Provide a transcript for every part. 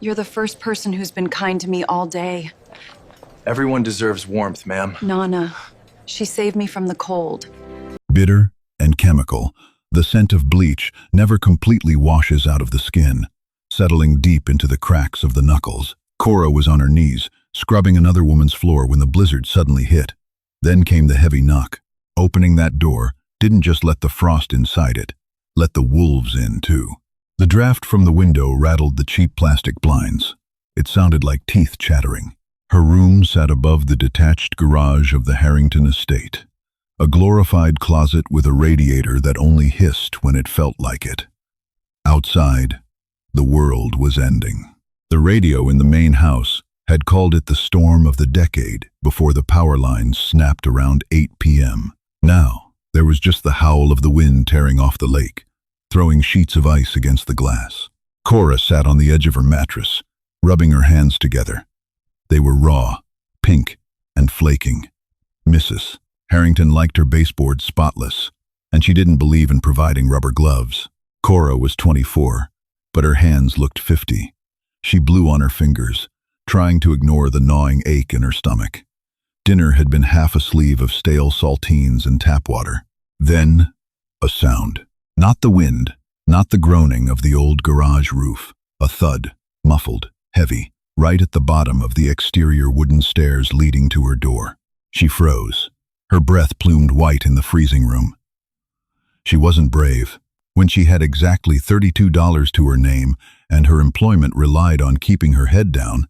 You're the first person who's been kind to me all day. Everyone deserves warmth, ma'am. Nana. She saved me from the cold. Bitter and chemical, the scent of bleach never completely washes out of the skin, settling deep into the cracks of the knuckles. Cora was on her knees, scrubbing another woman's floor when the blizzard suddenly hit. Then came the heavy knock. Opening that door didn't just let the frost inside it, let the wolves in too. The draft from the window rattled the cheap plastic blinds. It sounded like teeth chattering. Her room sat above the detached garage of the Harrington estate, a glorified closet with a radiator that only hissed when it felt like it. Outside, the world was ending. The radio in the main house had called it the storm of the decade before the power lines snapped around 8 p.m. Now, there was just the howl of the wind tearing off the lake, throwing sheets of ice against the glass. Cora sat on the edge of her mattress, rubbing her hands together. They were raw, pink, and flaking. Mrs. Harrington liked her baseboard spotless, and she didn't believe in providing rubber gloves. Cora was 24, but her hands looked 50. She blew on her fingers, trying to ignore the gnawing ache in her stomach. Dinner had been half a sleeve of stale saltines and tap water. Then, a sound. Not the wind, not the groaning of the old garage roof. A thud, muffled, heavy, right at the bottom of the exterior wooden stairs leading to her door. She froze, her breath plumed white in the freezing room. She wasn't brave. When she had exactly $32 to her name and her employment relied on keeping her head down,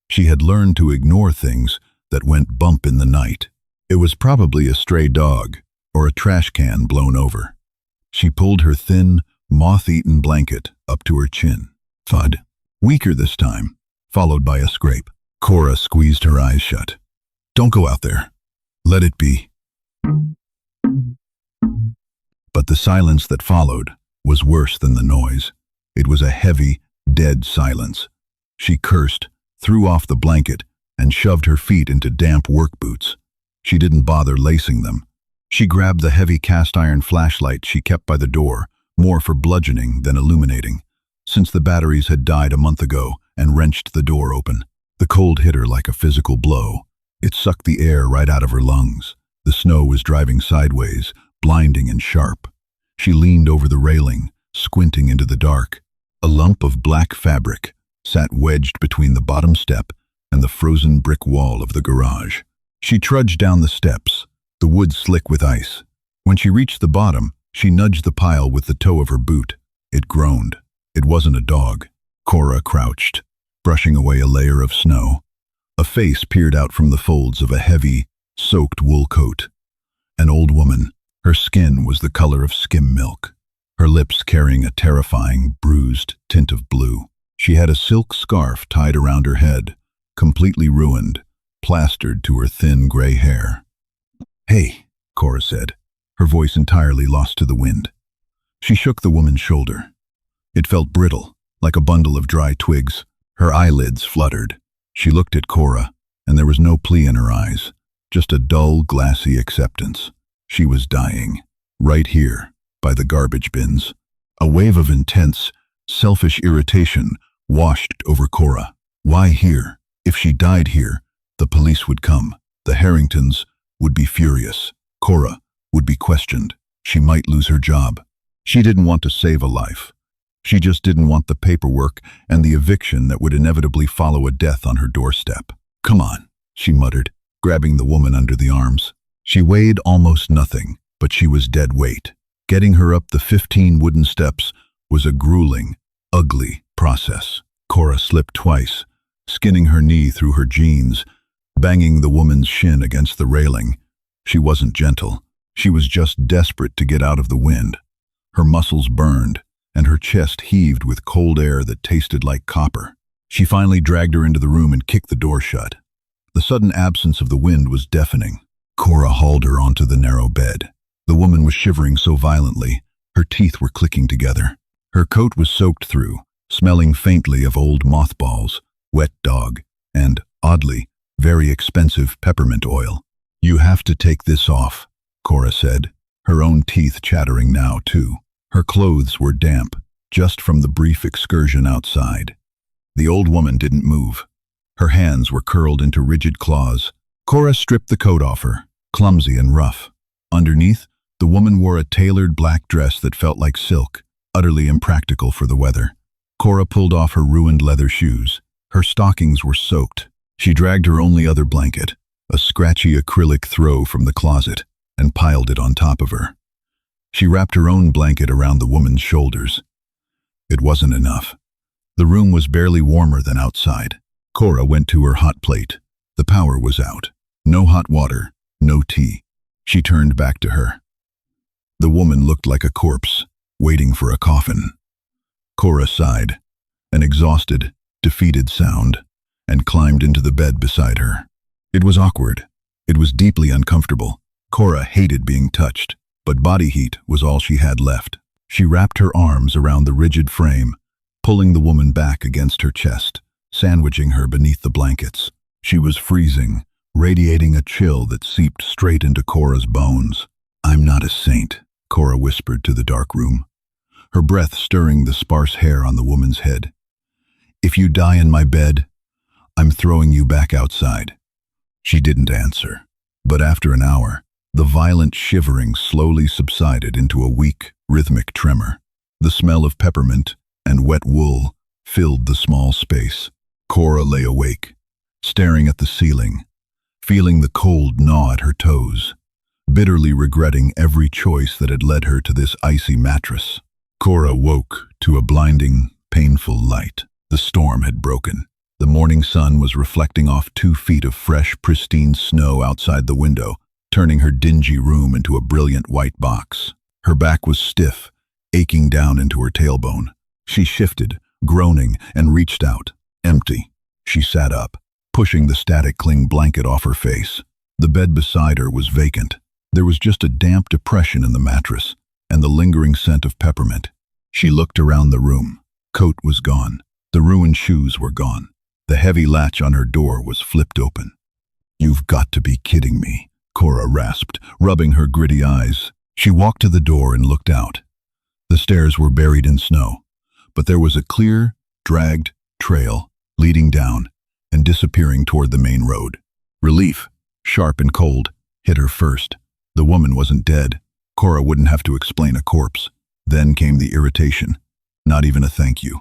she had learned to ignore things that went bump in the night. It was probably a stray dog or a trash can blown over. She pulled her thin, moth-eaten blanket up to her chin. Thud. Weaker this time, followed by a scrape. Cora squeezed her eyes shut. Don't go out there. Let it be. But the silence that followed was worse than the noise. It was a heavy, dead silence. She cursed, threw off the blanket, and shoved her feet into damp work boots. She didn't bother lacing them. She grabbed the heavy cast-iron flashlight she kept by the door, more for bludgeoning than illuminating, since the batteries had died a month ago, and wrenched the door open. The cold hit her like a physical blow. It sucked the air right out of her lungs. The snow was driving sideways, blinding and sharp. She leaned over the railing, squinting into the dark. A lump of black fabric sat wedged between the bottom step and the frozen brick wall of the garage. She trudged down the steps, the wood slick with ice. When she reached the bottom, she nudged the pile with the toe of her boot. It groaned. It wasn't a dog. Cora crouched, brushing away a layer of snow. A face peered out from the folds of a heavy, soaked wool coat. An old woman. Her skin was the color of skim milk, her lips carrying a terrifying, bruised tint of blue. She had a silk scarf tied around her head, completely ruined, plastered to her thin gray hair. "Hey," Cora said, her voice entirely lost to the wind. She shook the woman's shoulder. It felt brittle, like a bundle of dry twigs. Her eyelids fluttered. She looked at Cora, and there was no plea in her eyes, just a dull, glassy acceptance. She was dying, right here, by the garbage bins. A wave of intense, selfish irritation washed over Cora. Why here? If she died here, the police would come. The Harringtons would be furious. Cora would be questioned. She might lose her job. She didn't want to save a life. She just didn't want the paperwork and the eviction that would inevitably follow a death on her doorstep. "Come on," she muttered, grabbing the woman under the arms. She weighed almost nothing, but she was dead weight. Getting her up the 15 wooden steps was a grueling, ugly process. Cora slipped twice, skinning her knee through her jeans, banging the woman's shin against the railing. She wasn't gentle. She was just desperate to get out of the wind. Her muscles burned, and her chest heaved with cold air that tasted like copper. She finally dragged her into the room and kicked the door shut. The sudden absence of the wind was deafening. Cora hauled her onto the narrow bed. The woman was shivering so violently, her teeth were clicking together. Her coat was soaked through, smelling faintly of old mothballs, wet dog, and, oddly, very expensive peppermint oil. "You have to take this off," Cora said, her own teeth chattering now, too. Her clothes were damp, just from the brief excursion outside. The old woman didn't move. Her hands were curled into rigid claws. Cora stripped the coat off her, clumsy and rough. Underneath, the woman wore a tailored black dress that felt like silk, utterly impractical for the weather. Cora pulled off her ruined leather shoes. Her stockings were soaked. She dragged her only other blanket, a scratchy acrylic throw from the closet, and piled it on top of her. She wrapped her own blanket around the woman's shoulders. It wasn't enough. The room was barely warmer than outside. Cora went to her hot plate. The power was out. No hot water, no tea. She turned back to her. The woman looked like a corpse, waiting for a coffin. Cora sighed, an exhausted, defeated sound, and climbed into the bed beside her. It was awkward. It was deeply uncomfortable. Cora hated being touched, but body heat was all she had left. She wrapped her arms around the rigid frame, pulling the woman back against her chest, sandwiching her beneath the blankets. She was freezing, radiating a chill that seeped straight into Cora's bones. "I'm not a saint," Cora whispered to the dark room, her breath stirring the sparse hair on the woman's head. "If you die in my bed, I'm throwing you back outside." She didn't answer, but after an hour, the violent shivering slowly subsided into a weak, rhythmic tremor. The smell of peppermint and wet wool filled the small space. Cora lay awake, staring at the ceiling, feeling the cold gnaw at her toes, bitterly regretting every choice that had led her to this icy mattress. Cora woke to a blinding, painful light. The storm had broken. The morning sun was reflecting off 2 feet of fresh, pristine snow outside the window, turning her dingy room into a brilliant white box. Her back was stiff, aching down into her tailbone. She shifted, groaning, and reached out. Empty. She sat up, pushing the static cling blanket off her face. The bed beside her was vacant. There was just a damp depression in the mattress and the lingering scent of peppermint. She looked around the room. Coat was gone. The ruined shoes were gone. The heavy latch on her door was flipped open. "You've got to be kidding me," Cora rasped, rubbing her gritty eyes. She walked to the door and looked out. The stairs were buried in snow, but there was a clear, dragged trail leading down and disappearing toward the main road. Relief, sharp and cold, hit her first. The woman wasn't dead. Cora wouldn't have to explain a corpse. Then came the irritation. Not even a thank you.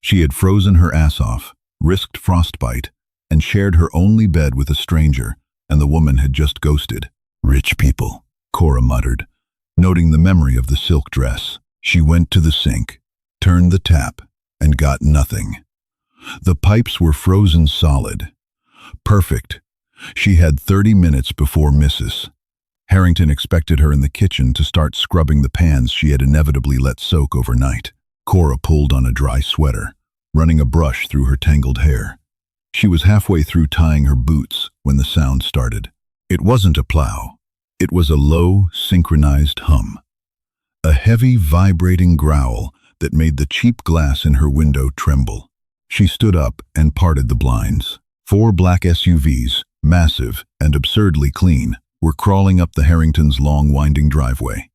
She had frozen her ass off, risked frostbite, and shared her only bed with a stranger, and the woman had just ghosted. "Rich people," Cora muttered, noting the memory of the silk dress. She went to the sink, turned the tap, and got nothing. The pipes were frozen solid. Perfect. She had 30 minutes before Mrs. Harrington expected her in the kitchen to start scrubbing the pans she had inevitably let soak overnight. Cora pulled on a dry sweater, running a brush through her tangled hair. She was halfway through tying her boots when the sound started. It wasn't a plow. It was a low, synchronized hum. A heavy, vibrating growl that made the cheap glass in her window tremble. She stood up and parted the blinds. 4 black SUVs, massive and absurdly clean, were crawling up the Harringtons' long, winding driveway.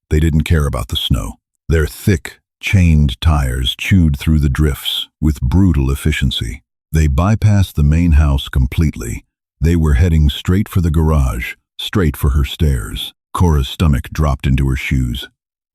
They didn't care about the snow. Their thick, chained tires chewed through the drifts with brutal efficiency. They bypassed the main house completely. They were heading straight for the garage, straight for her stairs. Cora's stomach dropped into her shoes.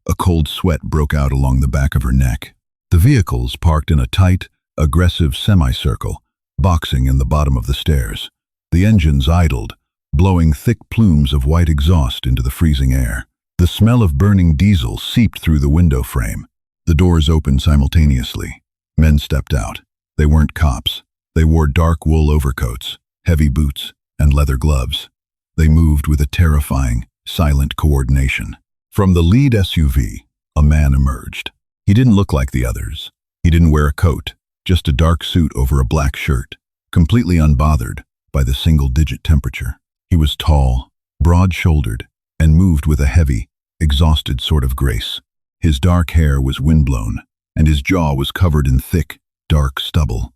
A cold sweat broke out along the back of her neck. The vehicles parked in a tight, aggressive semicircle, boxing in the bottom of the stairs. The engines idled, blowing thick plumes of white exhaust into the freezing air. The smell of burning diesel seeped through the window frame. The doors opened simultaneously. Men stepped out. They weren't cops. They wore dark wool overcoats, heavy boots, and leather gloves. They moved with a terrifying, silent coordination. From the lead SUV, a man emerged. He didn't look like the others. He didn't wear a coat, just a dark suit over a black shirt, completely unbothered by the single-digit temperature. He was tall, broad-shouldered, and moved with a heavy, exhausted sort of grace. His dark hair was windblown, and his jaw was covered in thick, dark stubble.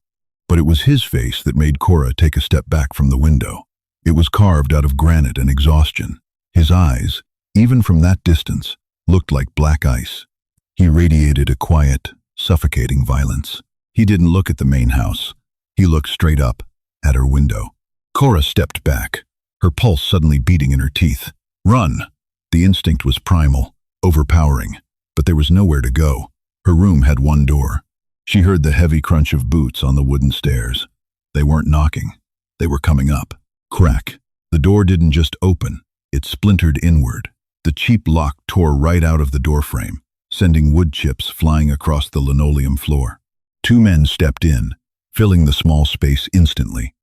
But it was his face that made Cora take a step back from the window. It was carved out of granite and exhaustion. His eyes, even from that distance, looked like black ice. He radiated a quiet, suffocating violence. He didn't look at the main house. He looked straight up at her window. Cora stepped back, her pulse suddenly beating in her teeth. Run! The instinct was primal, overpowering, but there was nowhere to go. Her room had one door. She heard the heavy crunch of boots on the wooden stairs. They weren't knocking. They were coming up. Crack. The door didn't just open. It splintered inward. The cheap lock tore right out of the doorframe, sending wood chips flying across the linoleum floor. Two men stepped in, filling the small space instantly.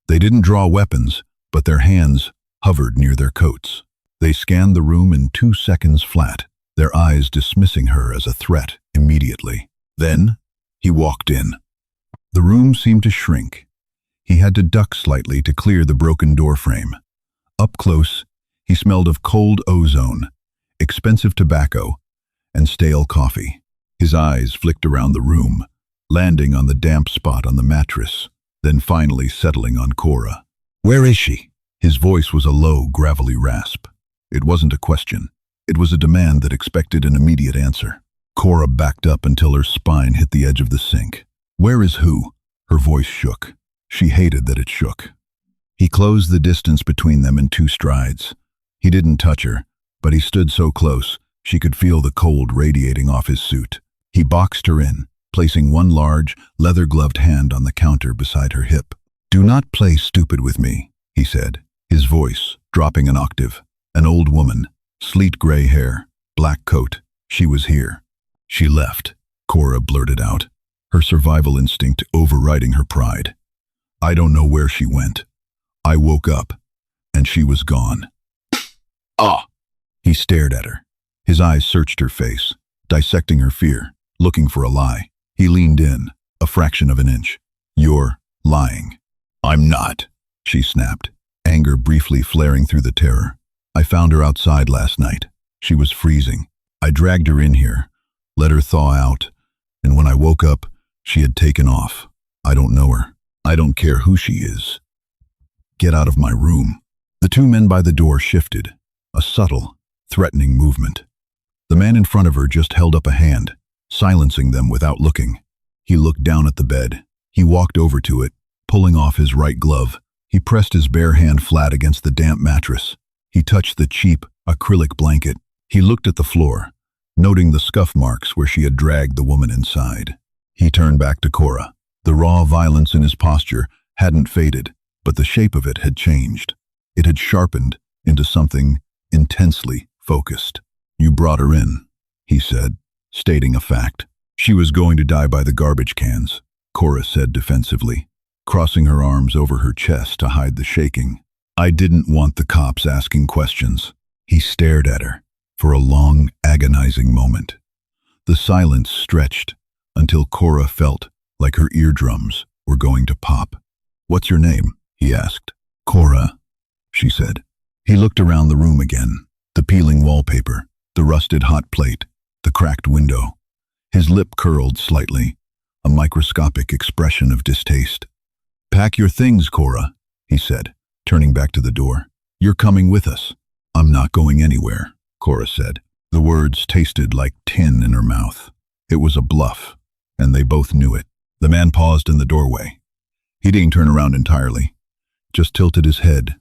They didn't draw weapons, but their hands hovered near their coats. They scanned the room in 2 seconds flat, their eyes dismissing her as a threat immediately. Then, he walked in. The room seemed to shrink. He had to duck slightly to clear the broken doorframe. Up close, he smelled of cold ozone, expensive tobacco, and stale coffee. His eyes flicked around the room, landing on the damp spot on the mattress, then finally settling on Cora. "Where is she?" His voice was a low, gravelly rasp. It wasn't a question. It was a demand that expected an immediate answer. Cora backed up until her spine hit the edge of the sink. "Where is who?" Her voice shook. She hated that it shook. He closed the distance between them in 2 strides. He didn't touch her, but he stood so close she could feel the cold radiating off his suit. He boxed her in, placing one large, leather-gloved hand on the counter beside her hip. "Do not play stupid with me," he said, his voice dropping an octave. An old woman, sleet gray hair, black coat. She was here. "She left," Cora blurted out, her survival instinct overriding her pride. "I don't know where she went. I woke up, and she was gone." "Ah!" He stared at her. His eyes searched her face, dissecting her fear, looking for a lie. He leaned in, a fraction of an inch. "You're lying." "I'm not," she snapped, anger briefly flaring through the terror. "I found her outside last night. She was freezing. I dragged her in here, let her thaw out, and when I woke up, she had taken off. I don't know her. I don't care who she is. Get out of my room." The 2 men by the door shifted, a subtle, threatening movement. The man in front of her just held up a hand, silencing them without looking. He looked down at the bed. He walked over to it, pulling off his right glove. He pressed his bare hand flat against the damp mattress. He touched the cheap, acrylic blanket. He looked at the floor, noting the scuff marks where she had dragged the woman inside. He turned back to Cora. The raw violence in his posture hadn't faded, but the shape of it had changed. It had sharpened into something intensely focused. "You brought her in," he said, stating a fact. "She was going to die by the garbage cans," Cora said defensively, crossing her arms over her chest to hide the shaking. "I didn't want the cops asking questions." He stared at her for a long, agonizing moment. The silence stretched until Cora felt like her eardrums were going to pop. "What's your name?" he asked. "Cora," she said. He looked around the room again, the peeling wallpaper, the rusted hot plate, the cracked window. His lip curled slightly, a microscopic expression of distaste. "Pack your things, Cora," he said, turning back to the door. "You're coming with us." "I'm not going anywhere," Cora said. The words tasted like tin in her mouth. It was a bluff, and they both knew it. The man paused in the doorway. He didn't turn around entirely, just tilted his head,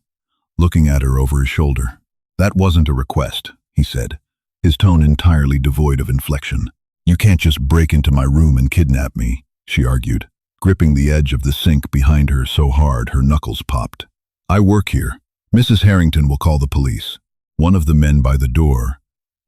looking at her over his shoulder. "That wasn't a request," he said, his tone entirely devoid of inflection. "You can't just break into my room and kidnap me," she argued, gripping the edge of the sink behind her so hard her knuckles popped. "I work here. Mrs. Harrington will call the police." One of the men by the door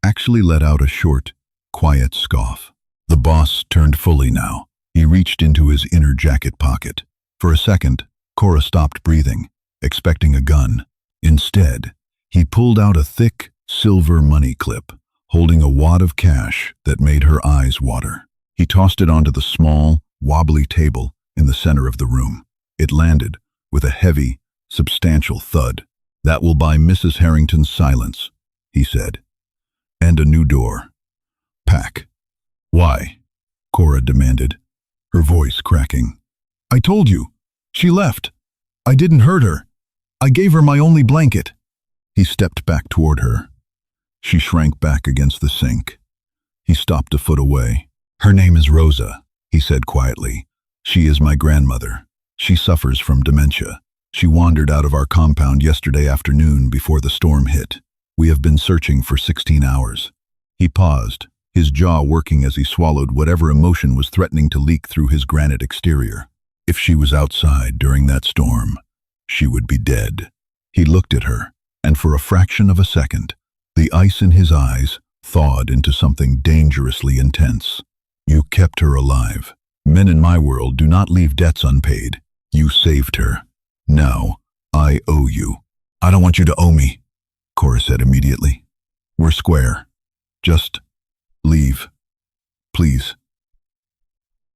actually let out a short, quiet scoff. The boss turned fully now. He reached into his inner jacket pocket. For a second, Cora stopped breathing, expecting a gun. Instead, he pulled out a thick, silver money clip, holding a wad of cash that made her eyes water. He tossed it onto the small, wobbly table in the center of the room. It landed with a heavy, substantial thud. "That will buy Mrs. Harrington's silence," he said. "And a new door. Pack." "Why?" Cora demanded, her voice cracking. "I told you. She left. I didn't hurt her. I gave her my only blanket." He stepped back toward her. She shrank back against the sink. He stopped a foot away. "Her name is Rosa," he said quietly. "She is my grandmother. She suffers from dementia. She wandered out of our compound yesterday afternoon before the storm hit. We have been searching for 16 hours. He paused, his jaw working as he swallowed whatever emotion was threatening to leak through his granite exterior. If she was outside during that storm, she would be dead. He looked at her, and for a fraction of a second, the ice in his eyes thawed into something dangerously intense. You kept her alive. Men in my world do not leave debts unpaid. You saved her. Now, I owe you. I don't want you to owe me, Cora said immediately. We're square. Just leave. Please.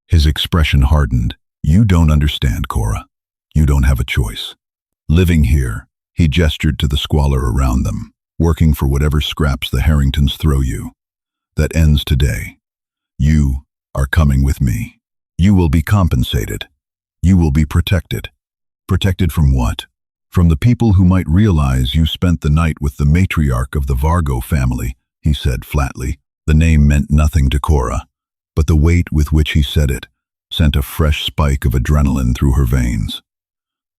His expression hardened. You don't understand, Cora. You don't have a choice. Living here, he gestured to the squalor around them, working for whatever scraps the Harringtons throw you. That ends today. You are coming with me. You will be compensated. You will be protected. Protected from what? From the people who might realize you spent the night with the matriarch of the Vargo family, he said flatly. The name meant nothing to Cora, but the weight with which he said it sent a fresh spike of adrenaline through her veins.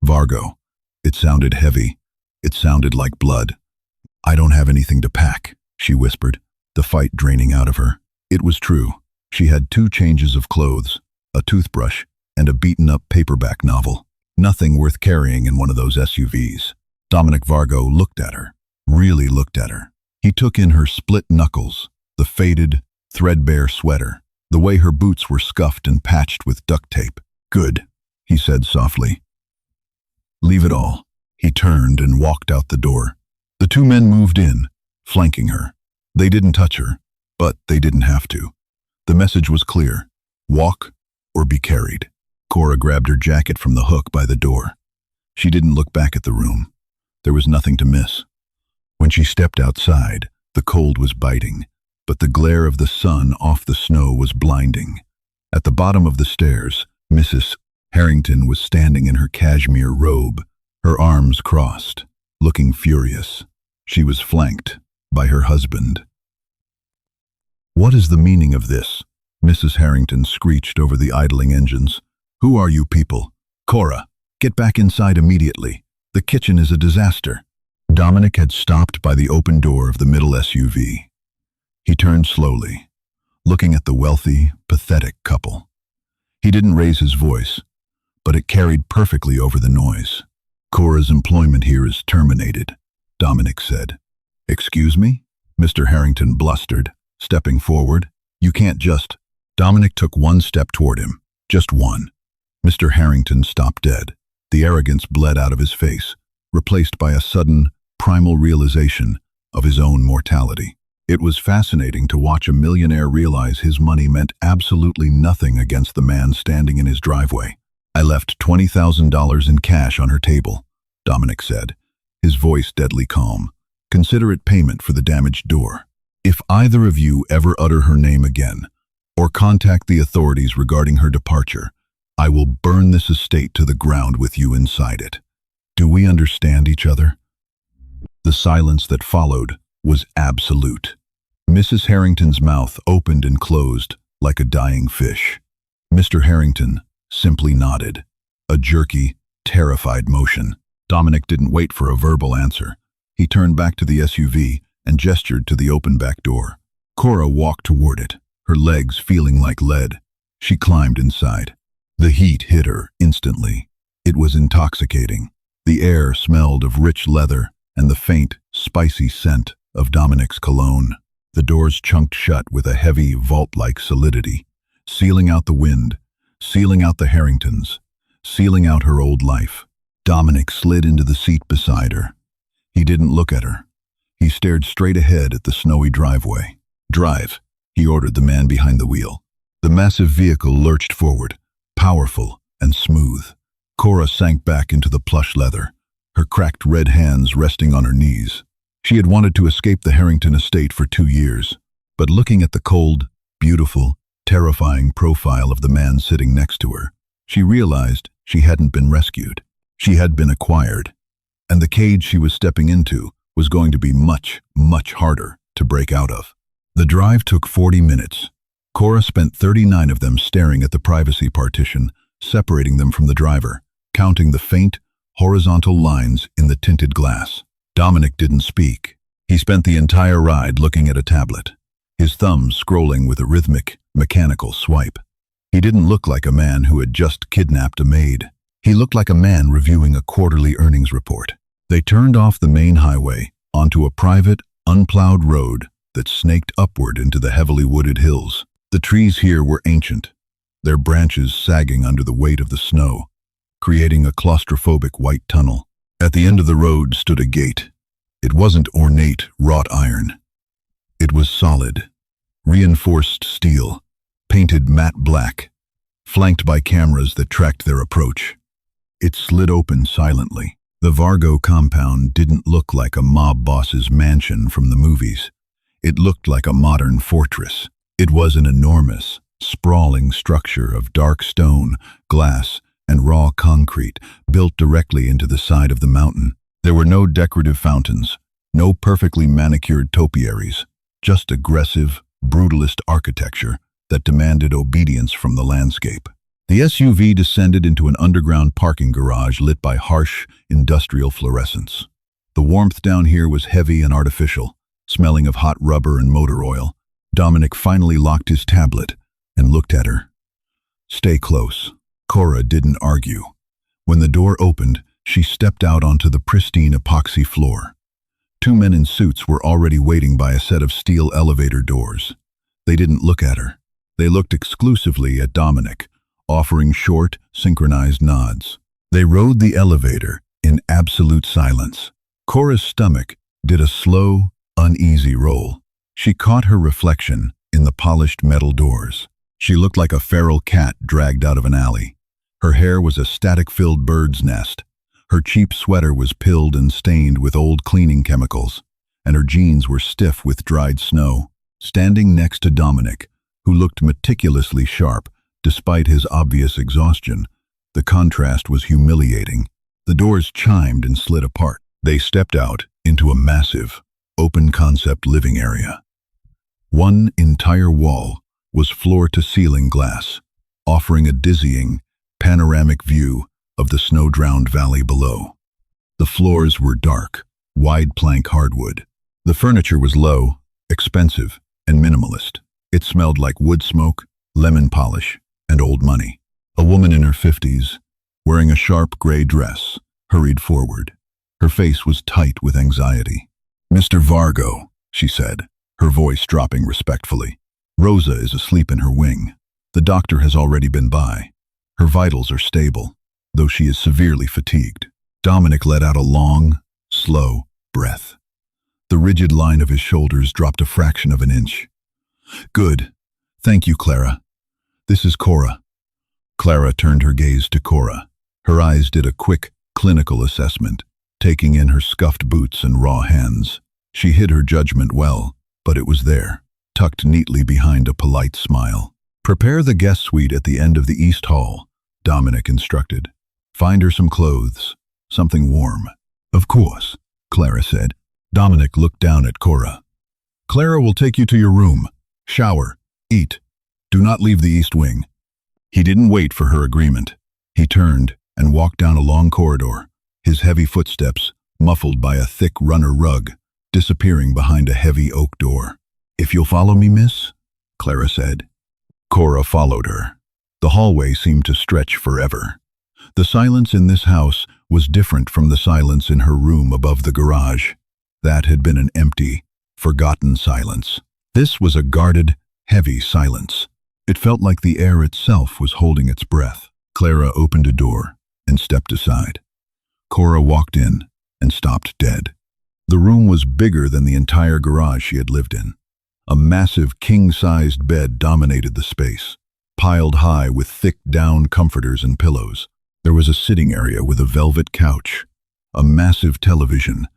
Vargo. It sounded heavy. It sounded like blood. I don't have anything to pack, she whispered, the fight draining out of her. It was true. She had 2 changes of clothes, a toothbrush, and a beaten-up paperback novel. Nothing worth carrying in one of those SUVs. Dominic Vargo looked at her, really looked at her. He took in her split knuckles, the faded, threadbare sweater, the way her boots were scuffed and patched with duct tape. Good, he said softly. Leave it all. He turned and walked out the door. The 2 men moved in, flanking her. They didn't touch her, but they didn't have to. The message was clear. Walk or be carried. Cora grabbed her jacket from the hook by the door. She didn't look back at the room. There was nothing to miss. When she stepped outside, the cold was biting, but the glare of the sun off the snow was blinding. At the bottom of the stairs, Mrs. Harrington was standing in her cashmere robe, her arms crossed, looking furious. She was flanked by her husband. What is the meaning of this? Mrs. Harrington screeched over the idling engines. Who are you people? Cora, get back inside immediately. The kitchen is a disaster. Dominic had stopped by the open door of the middle SUV. He turned slowly, looking at the wealthy, pathetic couple. He didn't raise his voice, but it carried perfectly over the noise. Cora's employment here is terminated, Dominic said. Excuse me? Mr. Harrington blustered, stepping forward. You can't just... Dominic took 1 step toward him, just one. Mr. Harrington stopped dead. The arrogance bled out of his face, replaced by a sudden, primal realization of his own mortality. It was fascinating to watch a millionaire realize his money meant absolutely nothing against the man standing in his driveway. I left $20,000 in cash on her table, Dominic said, his voice deadly calm. Consider it payment for the damaged door. If either of you ever utter her name again, or contact the authorities regarding her departure, I will burn this estate to the ground with you inside it. Do we understand each other? The silence that followed was absolute. Mrs. Harrington's mouth opened and closed like a dying fish. Mr. Harrington simply nodded, a jerky, terrified motion. Dominic didn't wait for a verbal answer. He turned back to the SUV and gestured to the open back door. Cora walked toward it, her legs feeling like lead. She climbed inside. The heat hit her instantly. It was intoxicating. The air smelled of rich leather and the faint, spicy scent of Dominic's cologne. The doors chunked shut with a heavy, vault-like solidity, sealing out the wind, sealing out the Harringtons, sealing out her old life. Dominic slid into the seat beside her. He didn't look at her. He stared straight ahead at the snowy driveway. Drive, he ordered the man behind the wheel. The massive vehicle lurched forward, powerful and smooth. Cora sank back into the plush leather, her cracked red hands resting on her knees. She had wanted to escape the Harrington estate for 2 years, but looking at the cold, beautiful, terrifying profile of the man sitting next to her, she realized she hadn't been rescued. She had been acquired, and the cage she was stepping into was going to be much, much harder to break out of. The drive took 40 minutes, Cora spent 39 of them staring at the privacy partition, separating them from the driver, counting the faint, horizontal lines in the tinted glass. Dominic didn't speak. He spent the entire ride looking at a tablet, his thumbs scrolling with a rhythmic, mechanical swipe. He didn't look like a man who had just kidnapped a maid. He looked like a man reviewing a quarterly earnings report. They turned off the main highway onto a private, unplowed road that snaked upward into the heavily wooded hills. The trees here were ancient, their branches sagging under the weight of the snow, creating a claustrophobic white tunnel. At the end of the road stood a gate. It wasn't ornate wrought iron. It was solid, reinforced steel, painted matte black, flanked by cameras that tracked their approach. It slid open silently. The Vargo compound didn't look like a mob boss's mansion from the movies. It looked like a modern fortress. It was an enormous, sprawling structure of dark stone, glass, and raw concrete built directly into the side of the mountain. There were no decorative fountains, no perfectly manicured topiaries, just aggressive, brutalist architecture that demanded obedience from the landscape. The SUV descended into an underground parking garage lit by harsh, industrial fluorescence. The warmth down here was heavy and artificial, smelling of hot rubber and motor oil. Dominic finally locked his tablet and looked at her. "Stay close." Cora didn't argue. When the door opened, she stepped out onto the pristine epoxy floor. Two men in suits were already waiting by a set of steel elevator doors. They didn't look at her. They looked exclusively at Dominic, offering short, synchronized nods. They rode the elevator in absolute silence. Cora's stomach did a slow, uneasy roll. She caught her reflection in the polished metal doors. She looked like a feral cat dragged out of an alley. Her hair was a static-filled bird's nest. Her cheap sweater was pilled and stained with old cleaning chemicals, and her jeans were stiff with dried snow. Standing next to Dominic, who looked meticulously sharp, despite his obvious exhaustion, the contrast was humiliating. The doors chimed and slid apart. They stepped out into a massive, open-concept living area. One entire wall was floor-to-ceiling glass, offering a dizzying, panoramic view of the snow-drowned valley below. The floors were dark, wide-plank hardwood. The furniture was low, expensive, and minimalist. It smelled like wood smoke, lemon polish, and old money. A woman in her 50s, wearing a sharp gray dress, hurried forward. Her face was tight with anxiety. "Mr. Vargo," she said, her voice dropping respectfully. "Rosa is asleep in her wing. The doctor has already been by. Her vitals are stable, though she is severely fatigued." Dominic let out a long, slow breath. The rigid line of his shoulders dropped a fraction of an inch. "Good. Thank you, Clara. This is Cora." Clara turned her gaze to Cora. Her eyes did a quick, clinical assessment, taking in her scuffed boots and raw hands. She hid her judgment well, but it was there, tucked neatly behind a polite smile. "Prepare the guest suite at the end of the East Hall," Dominic instructed. "Find her some clothes, something warm." "Of course," Clara said. Dominic looked down at Cora. "Clara will take you to your room. Shower, eat. Do not leave the East Wing." He didn't wait for her agreement. He turned and walked down a long corridor, his heavy footsteps muffled by a thick runner rug, disappearing behind a heavy oak door. "If you'll follow me, miss," Clara said. Cora followed her. The hallway seemed to stretch forever. The silence in this house was different from the silence in her room above the garage. That had been an empty, forgotten silence. This was a guarded, heavy silence. It felt like the air itself was holding its breath. Clara opened a door and stepped aside. Cora walked in and stopped dead. The room was bigger than the entire garage she had lived in. A massive king-sized bed dominated the space, piled high with thick down comforters and pillows. There was a sitting area with a velvet couch, a massive television,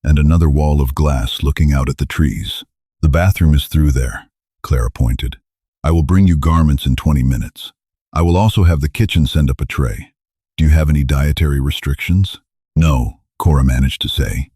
and another wall of glass looking out at the trees. "The bathroom is through there," Clara pointed. "I will bring you garments in 20 minutes. I will also have the kitchen send up a tray. Do you have any dietary restrictions?" "No," Cora managed to say.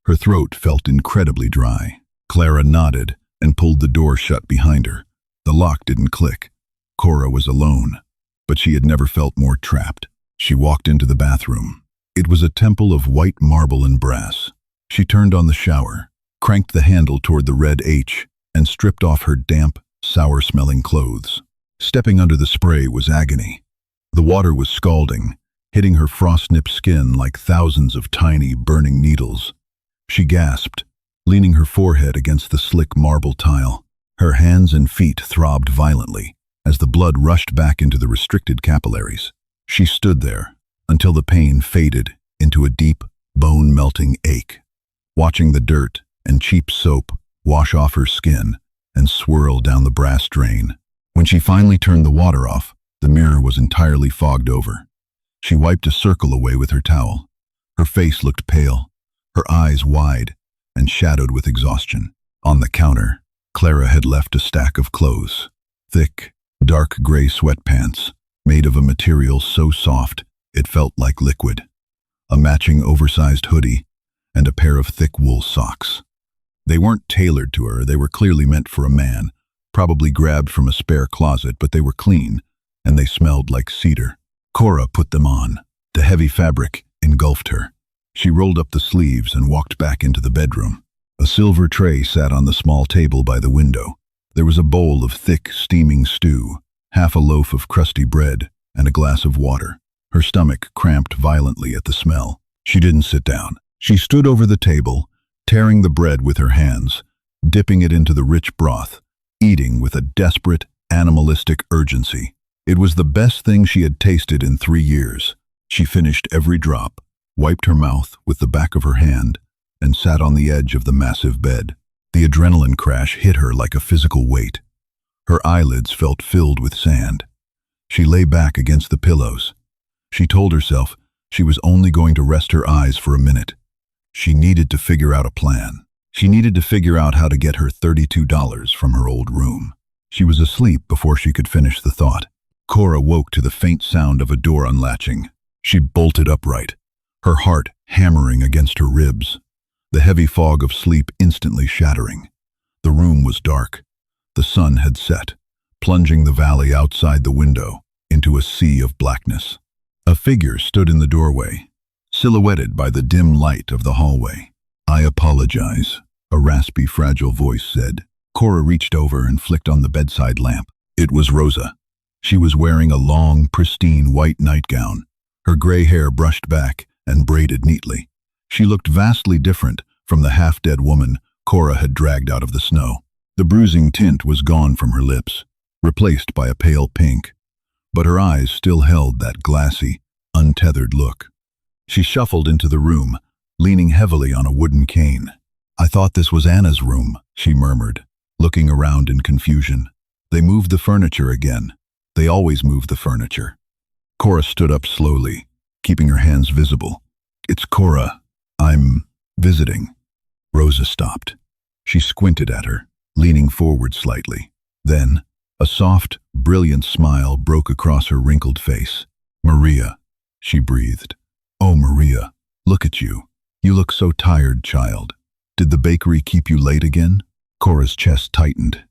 Her throat felt incredibly dry. Clara nodded and pulled the door shut behind her. The lock didn't click. Cora was alone, but she had never felt more trapped. She walked into the bathroom. It was a temple of white marble and brass. She turned on the shower, cranked the handle toward the red H, and stripped off her damp, sour-smelling clothes. Stepping under the spray was agony. The water was scalding, hitting her frost-nipped skin like thousands of tiny, burning needles. She gasped, leaning her forehead against the slick marble tile. Her hands and feet throbbed violently as the blood rushed back into the restricted capillaries. She stood there until the pain faded into a deep, bone-melting ache, watching the dirt and cheap soap wash off her skin and swirl down the brass drain. When she finally turned the water off, the mirror was entirely fogged over. She wiped a circle away with her towel. Her face looked pale, her eyes wide and shadowed with exhaustion. On the counter, Clara had left a stack of clothes. Thick, dark gray sweatpants, made of a material so soft it felt like liquid. A matching oversized hoodie, and a pair of thick wool socks. They weren't tailored to her, they were clearly meant for a man, probably grabbed from a spare closet, but they were clean, and they smelled like cedar. Cora put them on. The heavy fabric engulfed her. She rolled up the sleeves and walked back into the bedroom. A silver tray sat on the small table by the window. There was a bowl of thick, steaming stew, half a loaf of crusty bread, and a glass of water. Her stomach cramped violently at the smell. She didn't sit down. She stood over the table, tearing the bread with her hands, dipping it into the rich broth, eating with a desperate, animalistic urgency. It was the best thing she had tasted in 3 years. She finished every drop, wiped her mouth with the back of her hand, and sat on the edge of the massive bed. The adrenaline crash hit her like a physical weight. Her eyelids felt filled with sand. She lay back against the pillows. She told herself she was only going to rest her eyes for a minute. She needed to figure out a plan. She needed to figure out how to get her $32 from her old room. She was asleep before she could finish the thought. Cora woke to the faint sound of a door unlatching. She bolted upright, her heart hammering against her ribs, the heavy fog of sleep instantly shattering. The room was dark. The sun had set, plunging the valley outside the window into a sea of blackness. A figure stood in the doorway, silhouetted by the dim light of the hallway. "I apologize," a raspy, fragile voice said. Cora reached over and flicked on the bedside lamp. It was Rosa. She was wearing a long, pristine white nightgown, her gray hair brushed back and braided neatly. She looked vastly different from the half-dead woman Cora had dragged out of the snow. The bruising tint was gone from her lips, replaced by a pale pink, but her eyes still held that glassy, untethered look. She shuffled into the room, leaning heavily on a wooden cane. "I thought this was Anna's room," she murmured, looking around in confusion. "They moved the furniture again. They always move the furniture." Cora stood up slowly, keeping her hands visible. "It's Cora. I'm visiting." Rosa stopped. She squinted at her, leaning forward slightly. Then, a soft, brilliant smile broke across her wrinkled face. "Maria," she breathed. "Oh, Maria, look at you. You look so tired, child. Did the bakery keep you late again?" Cora's chest tightened.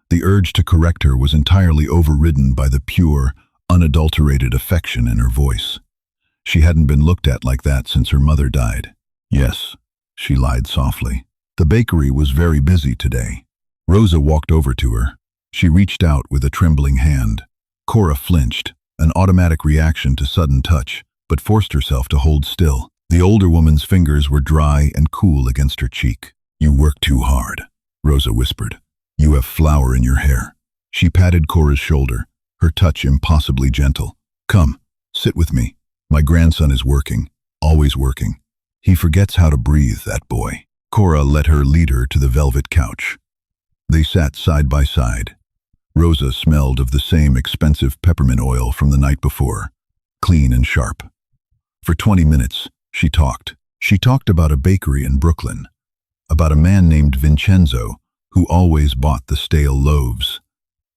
The urge to correct her was entirely overridden by the pure, unadulterated affection in her voice. She hadn't been looked at like that since her mother died. "Yes," she lied softly. "The bakery was very busy today." Rosa walked over to her. She reached out with a trembling hand. Cora flinched, an automatic reaction to sudden touch, but forced herself to hold still. The older woman's fingers were dry and cool against her cheek. "You work too hard," Rosa whispered. "You have flour in your hair." She patted Cora's shoulder, her touch impossibly gentle. "Come, sit with me. My grandson is working, always working. He forgets how to breathe, that boy." Cora let her lead her to the velvet couch. They sat side by side. Rosa smelled of the same expensive peppermint oil from the night before, clean and sharp. For 20 minutes, she talked. She talked about a bakery in Brooklyn, about a man named Vincenzo who always bought the stale loaves,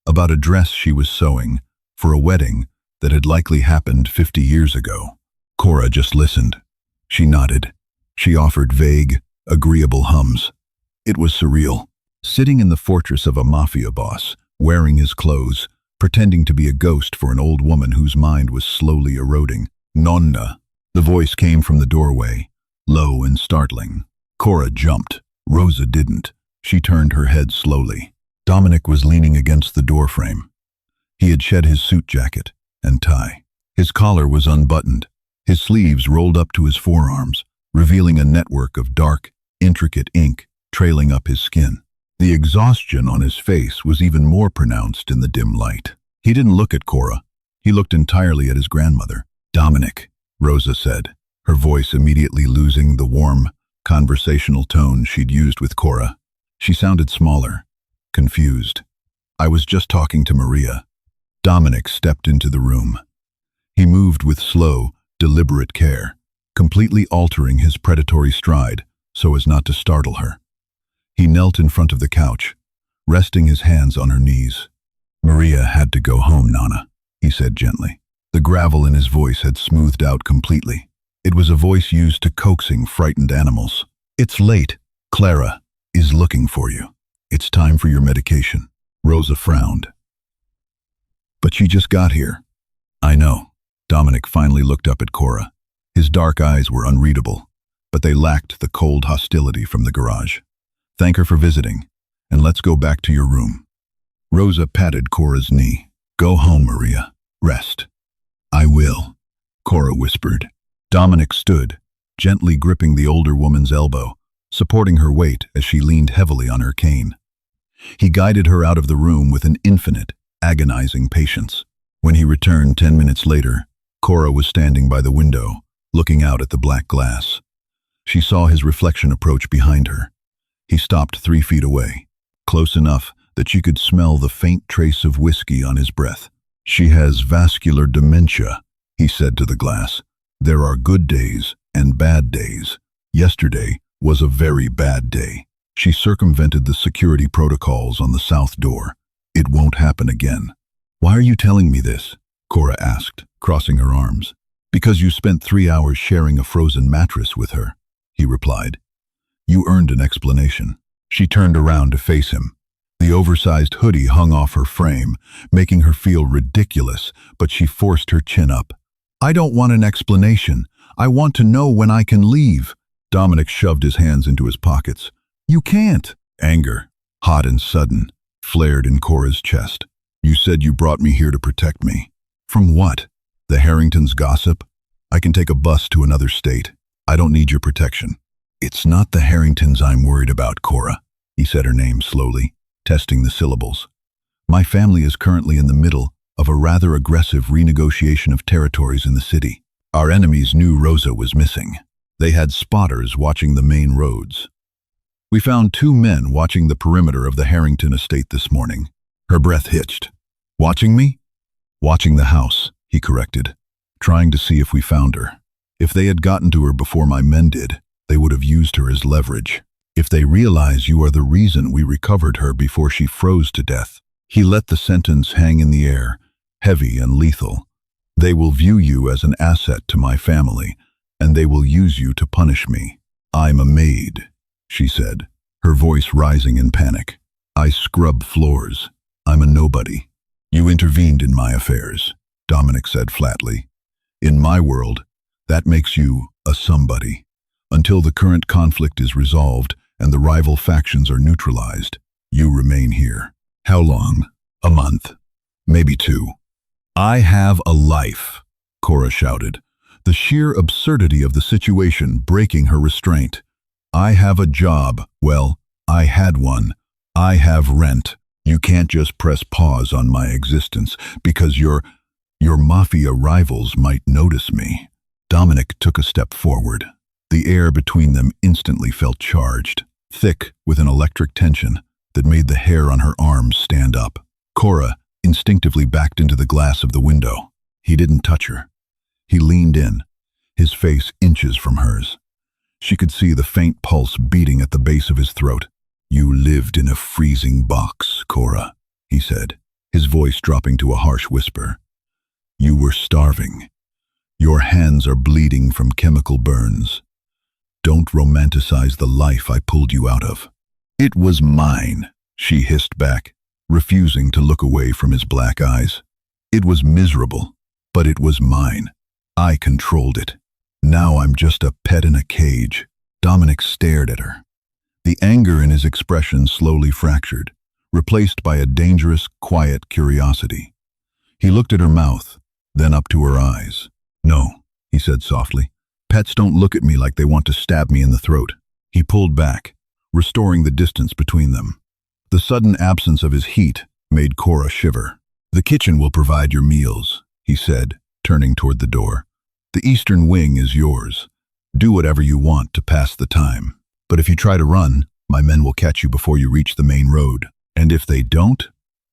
about a dress she was sewing for a wedding that had likely happened 50 years ago. Cora just listened. She nodded. She offered vague, agreeable hums. It was surreal. Sitting in the fortress of a Mafia boss, wearing his clothes, pretending to be a ghost for an old woman whose mind was slowly eroding. Nonna. The voice came from the doorway, low and startling. Cora jumped. Rosa didn't. She turned her head slowly. Dominic was leaning against the doorframe. He had shed his suit jacket and tie. His collar was unbuttoned, his sleeves rolled up to his forearms, revealing a network of dark, intricate ink trailing up his skin. The exhaustion on his face was even more pronounced in the dim light. He didn't look at Cora. He looked entirely at his grandmother. "Dominic," Rosa said, her voice immediately losing the warm, conversational tone she'd used with Cora. She sounded smaller, confused. "I was just talking to Maria." Dominic stepped into the room. He moved with slow, deliberate care, completely altering his predatory stride so as not to startle her. He knelt in front of the couch, resting his hands on her knees. "Maria had to go home, Nana," he said gently. The gravel in his voice had smoothed out completely. It was a voice used to coaxing frightened animals. "It's late. Clara is looking for you. It's time for your medication." Rosa frowned. "But she just got here." "I know." Dominic finally looked up at Cora. His dark eyes were unreadable, but they lacked the cold hostility from the garage. "Thank her for visiting, and let's go back to your room." Rosa patted Cora's knee. "Go home, Maria. Rest." "I will," Cora whispered. Dominic stood, gently gripping the older woman's elbow, supporting her weight as she leaned heavily on her cane. He guided her out of the room with an infinite, agonizing patience. When he returned 10 minutes later, Cora was standing by the window, looking out at the black glass. She saw his reflection approach behind her. He stopped 3 feet away, close enough that she could smell the faint trace of whiskey on his breath. "She has vascular dementia," he said to the glass. "There are good days and bad days. Yesterday was a very bad day. She circumvented the security protocols on the south door. It won't happen again." "Why are you telling me this?" Cora asked, crossing her arms. "Because you spent 3 hours sharing a frozen mattress with her," he replied. "You earned an explanation." She turned around to face him. The oversized hoodie hung off her frame, making her feel ridiculous, but she forced her chin up. "I don't want an explanation. I want to know when I can leave." Dominic shoved his hands into his pockets. "You can't." Anger, hot and sudden, flared in Cora's chest. "You said you brought me here to protect me. From what? The Harringtons' gossip? I can take a bus to another state. I don't need your protection." "It's not the Harringtons I'm worried about, Cora," he said her name slowly, testing the syllables. "My family is currently in the middle of a rather aggressive renegotiation of territories in the city. Our enemies knew Rosa was missing. They had spotters watching the main roads. We found 2 men watching the perimeter of the Harrington estate this morning." Her breath hitched. "Watching me?" "Watching the house," he corrected, "trying to see if we found her. If they had gotten to her before my men did, they would have used her as leverage. If they realize you are the reason we recovered her before she froze to death." He let the sentence hang in the air, heavy and lethal. "They will view you as an asset to my family, and they will use you to punish me. I'm a maid," she said, her voice rising in panic. "I scrub floors. I'm a nobody. You intervened in my affairs," Dominic said flatly. "In my world, that makes you a somebody. Until the current conflict is resolved and the rival factions are neutralized, you remain here. How long? A month? Maybe 2. "I have a life," Cora shouted, the sheer absurdity of the situation breaking her restraint. "I have a job. Well, I had one. I have rent. You can't just press pause on my existence because your Mafia rivals might notice me." Dominic took a step forward. The air between them instantly felt charged, thick with an electric tension that made the hair on her arms stand up. Cora instinctively backed into the glass of the window. He didn't touch her. He leaned in, his face inches from hers. She could see the faint pulse beating at the base of his throat. "You lived in a freezing box, Cora," he said, his voice dropping to a harsh whisper. "You were starving. Your hands are bleeding from chemical burns. Don't romanticize the life I pulled you out of." "It was mine," she hissed back. refusing to look away from his black eyes. It was miserable, but it was mine. I controlled it. Now I'm just a pet in a cage. Dominic stared at her. The anger in his expression slowly fractured, replaced by a dangerous, quiet curiosity. He looked at her mouth, then up to her eyes. "No," he said softly. "Pets don't look at me like they want to stab me in the throat." He pulled back, restoring the distance between them. The sudden absence of his heat made Cora shiver. "The kitchen will provide your meals," he said, turning toward the door. "The eastern wing is yours. Do whatever you want to pass the time. But if you try to run, my men will catch you before you reach the main road. And if they don't,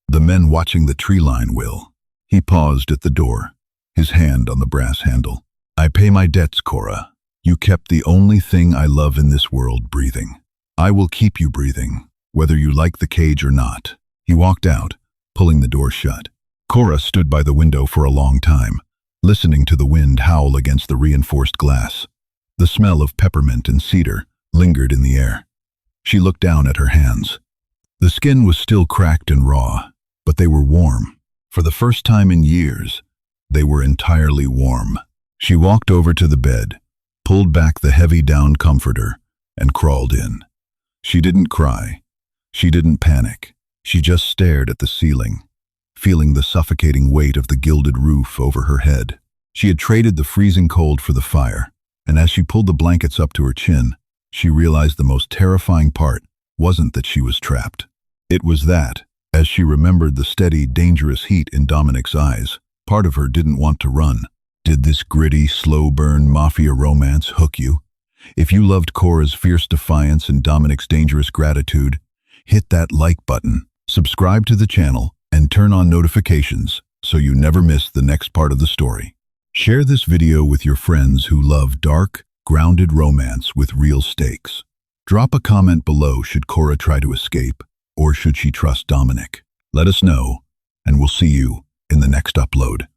the men watching the tree line will." He paused at the door, his hand on the brass handle. "I pay my debts, Cora. You kept the only thing I love in this world breathing. I will keep you breathing, whether you like the cage or not." He walked out, pulling the door shut. Cora stood by the window for a long time, listening to the wind howl against the reinforced glass. The smell of peppermint and cedar lingered in the air. She looked down at her hands. The skin was still cracked and raw, but they were warm. For the first time in years, they were entirely warm. She walked over to the bed, pulled back the heavy down comforter, and crawled in. She didn't cry. She didn't panic. She just stared at the ceiling, feeling the suffocating weight of the gilded roof over her head. She had traded the freezing cold for the fire, and as she pulled the blankets up to her chin, she realized the most terrifying part wasn't that she was trapped. It was that, as she remembered the steady, dangerous heat in Dominic's eyes, part of her didn't want to run. Did this gritty, slow-burn Mafia romance hook you? If you loved Cora's fierce defiance and Dominic's dangerous gratitude, hit that like button, subscribe to the channel, and turn on notifications so you never miss the next part of the story. Share this video with your friends who love dark, grounded romance with real stakes. Drop a comment below should Cora try to escape, or should she trust Dominic. Let us know, and we'll see you in the next upload.